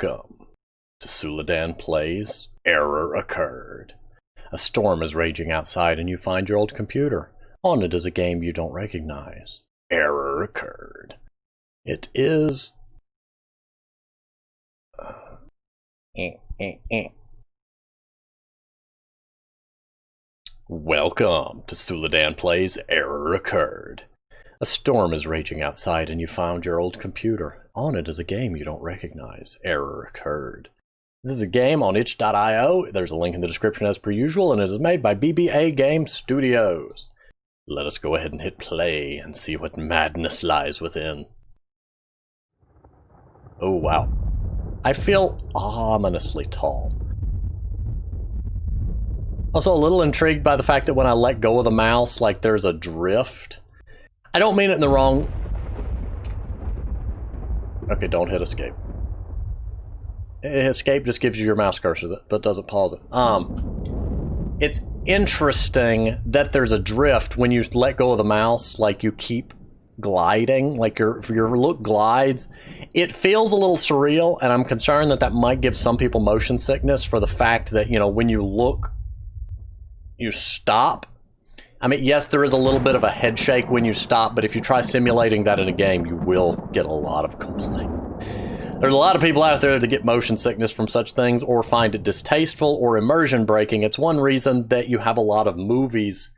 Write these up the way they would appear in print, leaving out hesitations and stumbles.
Welcome to Suladan Plays Error Occurred. A storm is raging outside and you find your old computer. On it is a game you don't recognize. Error occurred. It is... Welcome to Suladan Plays Error Occurred. A storm is raging outside and you found your old computer. On it is a game you don't recognize. Error occurred. This is a game on itch.io. There's a link in the description as per usual, and it is made by BBA Game Studios. Let us go ahead and hit play and see what madness lies within. Oh wow. I feel ominously tall. Also a little intrigued by the fact that when I let go of the mouse, like there's a drift. I don't mean it in the wrong... Okay, don't hit escape. Escape just gives you your mouse cursor, but doesn't pause it. It's interesting that there's a drift when you let go of the mouse, like you keep gliding, like your look glides. It feels a little surreal, and I'm concerned that that might give some people motion sickness for the fact that, you know, when you look, you stop. I mean, yes, there is a little bit of a head shake when you stop, but if you try simulating that in a game, you will get a lot of complaint. There's a lot of people out there that get motion sickness from such things or find it distasteful or immersion breaking. It's one reason that you have a lot of movies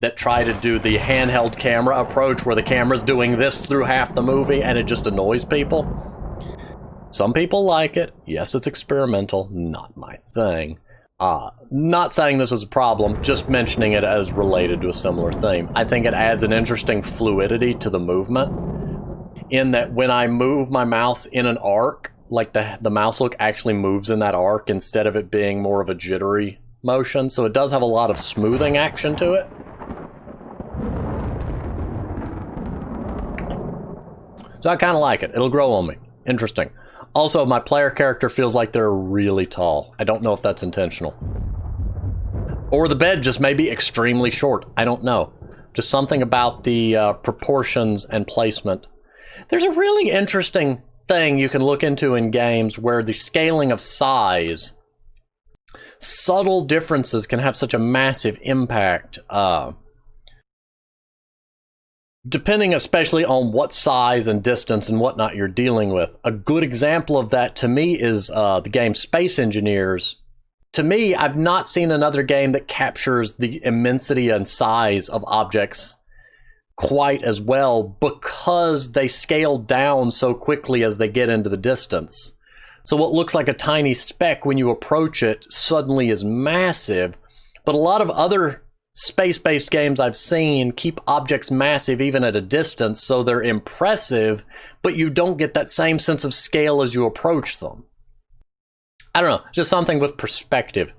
that try to do the handheld camera approach where the camera's doing this through half the movie and it just annoys people. Some people like it. Yes, it's experimental. Not my thing. Not saying this is a problem, just mentioning it as related to a similar theme. I think it adds an interesting fluidity to the movement, in that when I move my mouse in an arc, like the mouse look actually moves in that arc instead of it being more of a jittery motion, so it does have a lot of smoothing action to it. So I kind of like it. It'll grow on me. Interesting. Also, my player character feels like they're really tall. I don't know if that's intentional. Or the bed just may be extremely short. I don't know. Just something about the proportions and placement. There's a really interesting thing you can look into in games where the scaling of size, subtle differences can have such a massive impact. Depending especially on what size and distance and whatnot you're dealing with. A good example of that to me is the game Space Engineers. To me, I've not seen another game that captures the immensity and size of objects quite as well because they scale down so quickly as they get into the distance. So what looks like a tiny speck when you approach it suddenly is massive, but a lot of other space-based games I've seen keep objects massive even at a distance, so they're impressive, but you don't get that same sense of scale as you approach them. I don't know, just something with perspective.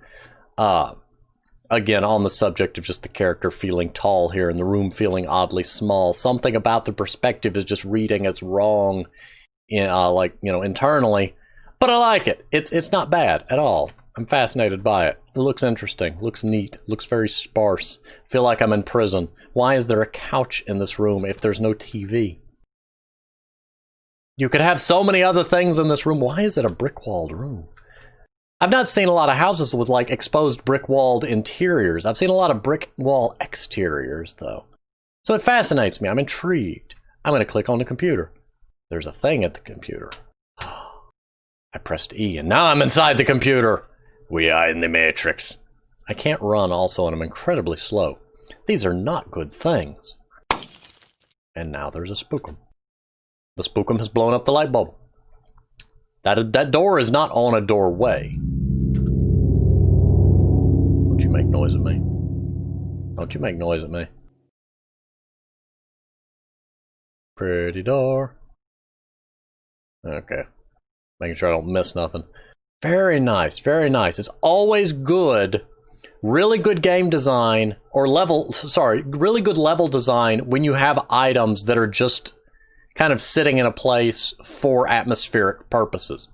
Again, on the subject of just the character feeling tall here and the room feeling oddly small, something about the perspective is just reading as wrong, like, you know, internally. But I like it. It's not bad at all. I'm fascinated by it. It looks interesting, looks neat, looks very sparse. Feel like I'm in prison. Why is there a couch in this room if there's no TV? You could have so many other things in this room. Why is it a brick-walled room? I've not seen a lot of houses with like exposed brick-walled interiors. I've seen a lot of brick wall exteriors though. So it fascinates me. I'm intrigued. I'm going to click on the computer. There's a thing at the computer. I pressed E and now I'm inside the computer. We are in the Matrix. I can't run also, and I'm incredibly slow. These are not good things. And now there's a spookum. The spookum has blown up the light bulb. That door is not on a doorway. Don't you make noise at me. Don't you make noise at me. Pretty door. Okay. Making sure I don't miss nothing. Very nice, very nice. It's always good, really good game design, or really good level design when you have items that are just kind of sitting in a place for atmospheric purposes.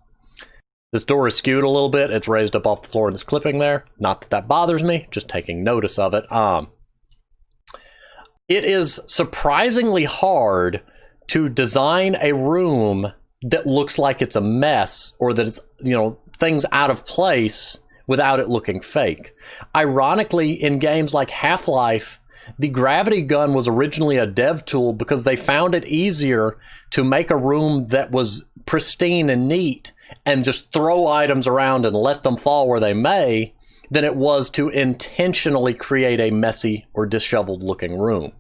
This door is skewed a little bit. It's raised up off the floor in this clipping there. Not that that bothers me, just taking notice of it. It is surprisingly hard to design a room that looks like it's a mess or that it's, you know, things out of place without it looking fake. Ironically, in games like Half-Life, the gravity gun was originally a dev tool because they found it easier to make a room that was pristine and neat and just throw items around and let them fall where they may than it was to intentionally create a messy or disheveled looking room.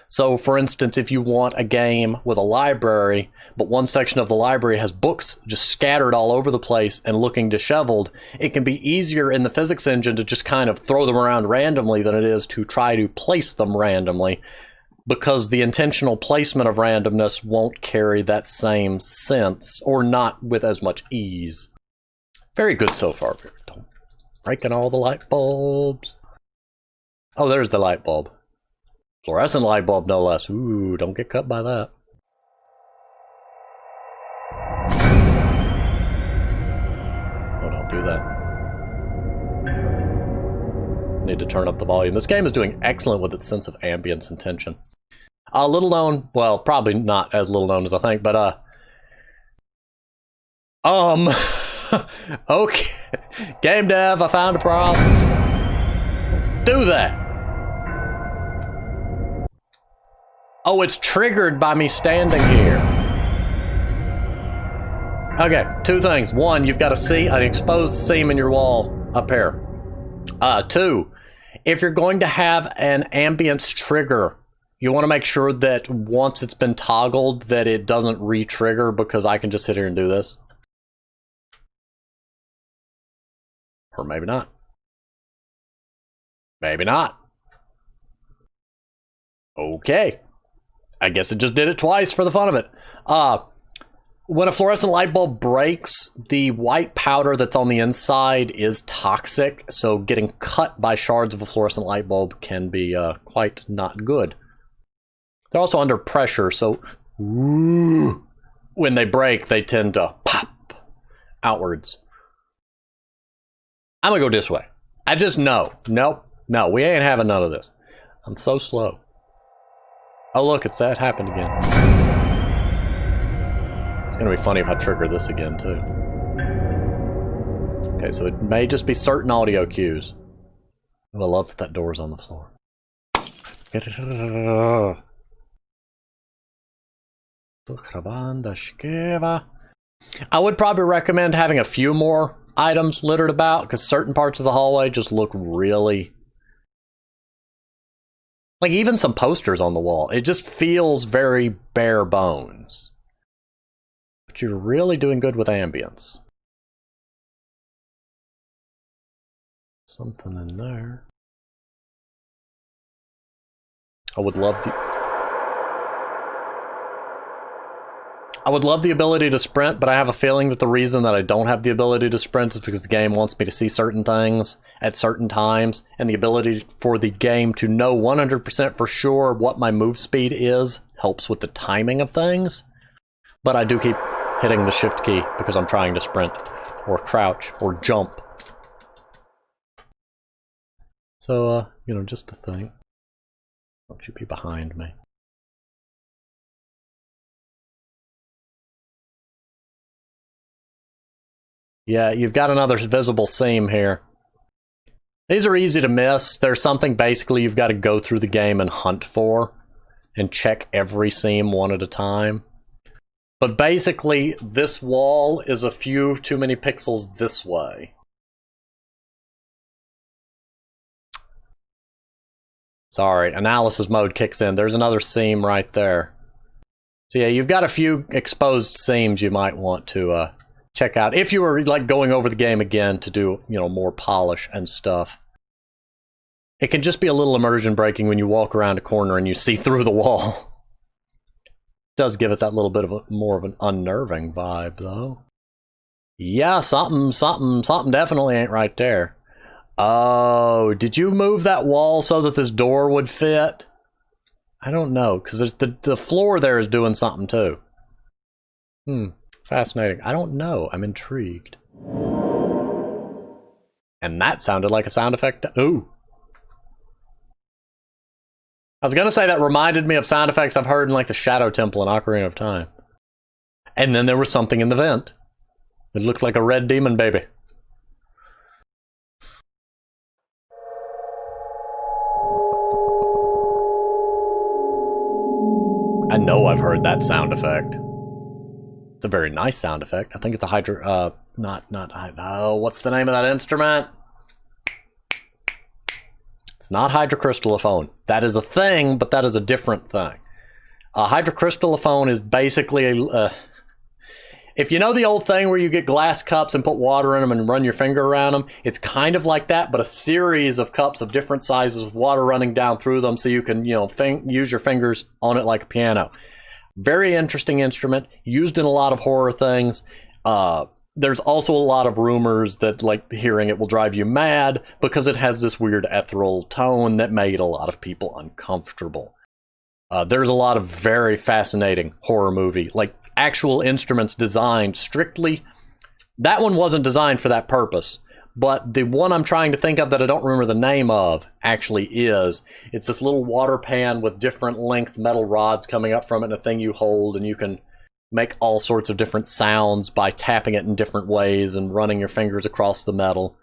So, for instance, if you want a game with a library, but one section of the library has books just scattered all over the place and looking disheveled, it can be easier in the physics engine to just kind of throw them around randomly than it is to try to place them randomly, because the intentional placement of randomness won't carry that same sense, or not with as much ease. Very good so far. Breaking all the light bulbs. Oh, there's the light bulb. Fluorescent light bulb, no less. Ooh, don't get cut by that. Oh, don't do that. Need to turn up the volume. This game is doing excellent with its sense of ambience and tension. Little known, well, probably not as little known as I think, but, okay. Game dev, I found a problem. Do that. Oh, it's triggered by me standing here. Okay, two things. One, you've got an exposed seam in your wall up here. Two, if you're going to have an ambience trigger, you want to make sure that once it's been toggled that it doesn't re-trigger, because I can just sit here and do this. Or maybe not. Maybe not. Okay. I guess it just did it twice for the fun of it. When a fluorescent light bulb breaks, the white powder that's on the inside is toxic, so getting cut by shards of a fluorescent light bulb can be quite not good. They're also under pressure, so when they break, they tend to pop outwards. I'm gonna go this way. I just know. Nope. No, we ain't having none of this. I'm so slow. Oh, look, it's that happened again. It's gonna be funny if I trigger this again, too. Okay, so it may just be certain audio cues. Oh, I love that that door's on the floor. I would probably recommend having a few more items littered about, because certain parts of the hallway just look really... like even some posters on the wall. It just feels very bare bones. But you're really doing good with ambience. Something in there. I would love the ability to sprint, but I have a feeling that the reason that I don't have the ability to sprint is because the game wants me to see certain things at certain times, and the ability for the game to know 100% for sure what my move speed is helps with the timing of things. But I do keep hitting the shift key because I'm trying to sprint, or crouch, or jump. So, you know, just a thing. Don't you be behind me. Yeah, you've got another visible seam here. These are easy to miss. There's something basically you've got to go through the game and hunt for and check every seam one at a time. But basically, this wall is a few too many pixels this way. Sorry, analysis mode kicks in. There's another seam right there. So yeah, you've got a few exposed seams you might want to check out if you were like going over the game again to do, you know, more polish and stuff. It can just be a little immersion breaking when you walk around a corner and you see through the wall. It does give it that little bit of more of an unnerving vibe, though. Yeah, something definitely ain't right there. Oh, did you move that wall so that this door would fit? I don't know, because the floor there is doing something too. Fascinating. I don't know. I'm intrigued. And that sounded like a sound effect. Ooh. I was gonna say that reminded me of sound effects I've heard in like the Shadow Temple in Ocarina of Time. And then there was something in the vent. It looks like a red demon baby. I know I've heard that sound effect. It's a very nice sound effect. I think it's a what's the name of that instrument? It's not hydrocrystallophone. That is a thing, but that is a different thing. Hydrocrystallophone is basically if you know the old thing where you get glass cups and put water in them and run your finger around them, it's kind of like that, but a series of cups of different sizes with water running down through them so you can, use your fingers on it like a piano. Very interesting instrument, used in a lot of horror things. There's also a lot of rumors that hearing it will drive you mad because it has this weird ethereal tone that made a lot of people uncomfortable. There's a lot of very fascinating horror movie, actual instruments designed strictly. That one wasn't designed for that purpose, but the one I'm trying to think of that I don't remember the name of actually is. It's this little water pan with different length metal rods coming up from it and a thing you hold, and you can make all sorts of different sounds by tapping it in different ways and running your fingers across the metal.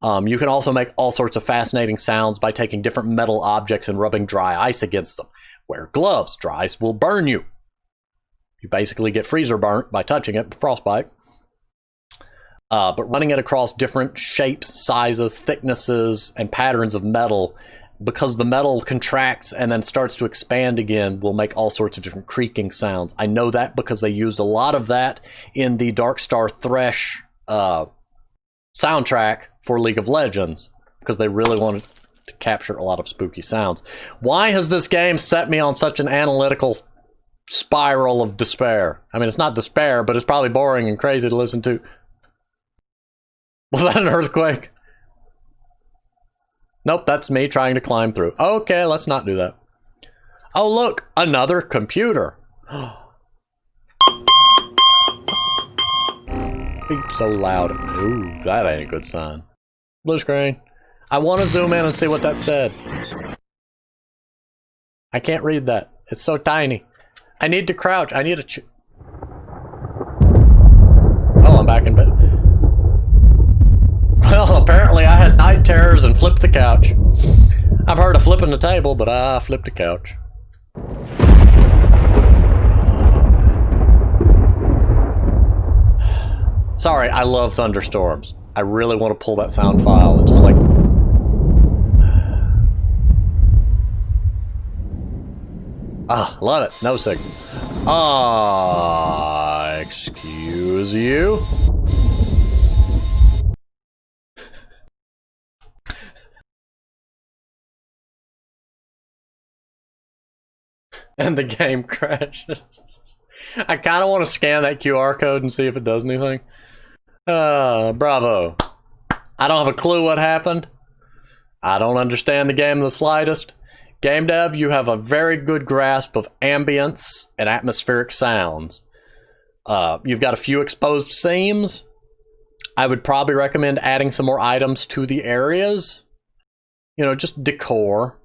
You can also make all sorts of fascinating sounds by taking different metal objects and rubbing dry ice against them. Wear gloves. Dry ice will burn you. You basically get freezer burnt by touching it, frostbite. But running it across different shapes, sizes, thicknesses, and patterns of metal, because the metal contracts and then starts to expand again, will make all sorts of different creaking sounds. I know that because they used a lot of that in the Dark Star Thresh soundtrack for League of Legends, because they really wanted to capture a lot of spooky sounds. Why has this game set me on such an analytical spiral of despair? I mean, it's not despair, but it's probably boring and crazy to listen to. Was that an earthquake? Nope, that's me trying to climb through. Okay, let's not do that. Oh, look, another computer. Beep so loud. Ooh, that ain't a good sign. Blue screen. I want to zoom in and see what that said. I can't read that. It's so tiny. I need to crouch. I need to Oh, I'm back in bed. Well, apparently I had night terrors and flipped the couch. I've heard of flipping the table, but I flipped the couch. Sorry, I love thunderstorms. I really want to pull that sound file and just love it. No signal. Excuse you? And the game crashes. I kind of want to scan that QR code and see if it does anything. Bravo. I don't have a clue what happened. I don't understand the game the slightest. Game dev, you have a very good grasp of ambience and atmospheric sounds. You've got a few exposed seams. I would probably recommend adding some more items to the areas. Just decor.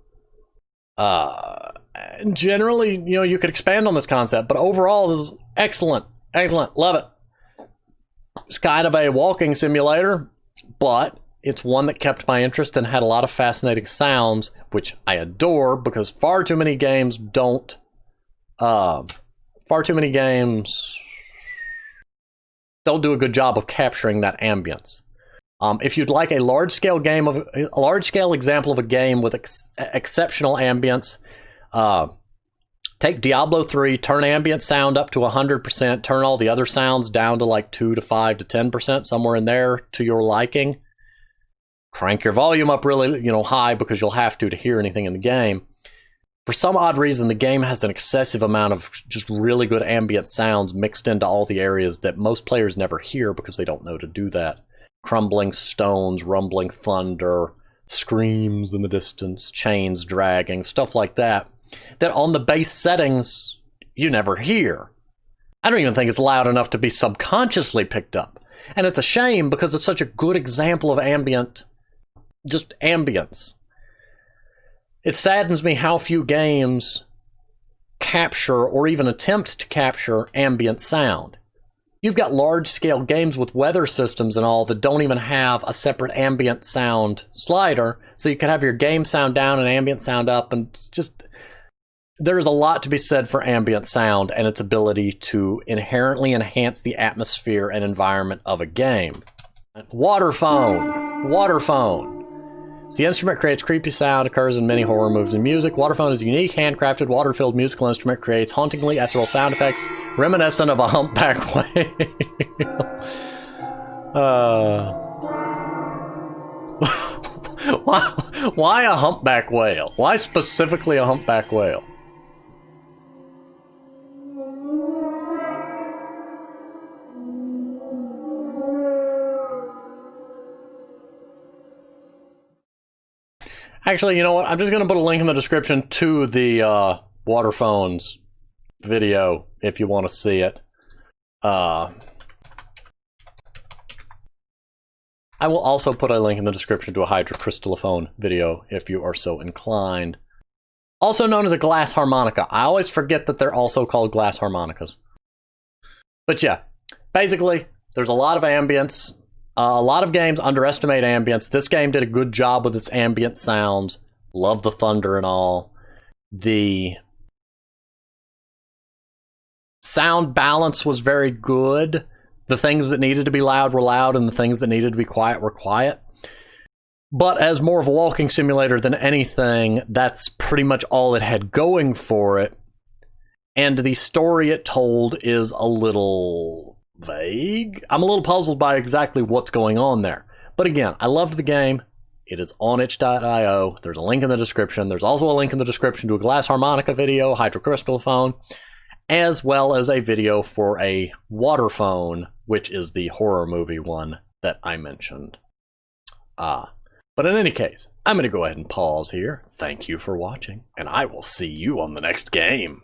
Generally, you could expand on this concept, but overall, this is excellent. Excellent. Love it. It's kind of a walking simulator, but it's one that kept my interest and had a lot of fascinating sounds, which I adore because far too many games don't do a good job of capturing that ambience. If you'd like a large-scale example of a game with exceptional ambience, take Diablo 3, turn ambient sound up to 100%, turn all the other sounds down to 2 to 5 to 10%, somewhere in there to your liking. Crank your volume up really, high because you'll have to hear anything in the game. For some odd reason, the game has an excessive amount of just really good ambient sounds mixed into all the areas that most players never hear because they don't know to do that. Crumbling stones, rumbling thunder, screams in the distance, chains dragging, stuff like that on the base settings you never hear. I don't even think it's loud enough to be subconsciously picked up. And it's a shame because it's such a good example of ambience. It saddens me how few games capture or even attempt to capture ambient sound. you've got large-scale games with weather systems and all that don't even have a separate ambient sound slider, so you could have your game sound down and ambient sound up, and it's just... There's a lot to be said for ambient sound and its ability to inherently enhance the atmosphere and environment of a game. Waterphone. Waterphone. The instrument creates creepy sound, occurs in many horror movies and music. Waterphone is a unique, handcrafted, water-filled musical instrument, creates hauntingly ethereal sound effects, reminiscent of a humpback whale. Why a humpback whale? Why specifically a humpback whale? Actually, you know what? I'm just going to put a link in the description to the Waterphones video if you want to see it. I will also put a link in the description to a hydrocrystallophone video if you are so inclined. Also known as a glass harmonica. I always forget that they're also called glass harmonicas. But yeah, basically, there's a lot of ambience. A lot of games underestimate ambience. This game did a good job with its ambient sounds. Love the thunder and all. The sound balance was very good. The things that needed to be loud were loud, and the things that needed to be quiet were quiet. But as more of a walking simulator than anything, that's pretty much all it had going for it. And the story it told is a little... vague? I'm a little puzzled by exactly what's going on there. But again, I loved the game. It is on itch.io. There's a link in the description. There's also a link in the description to a glass harmonica video, hydrocrystallophone, as well as a video for a waterphone, which is the horror movie one that I mentioned. But in any case, I'm going to go ahead and pause here. Thank you for watching, and I will see you on the next game.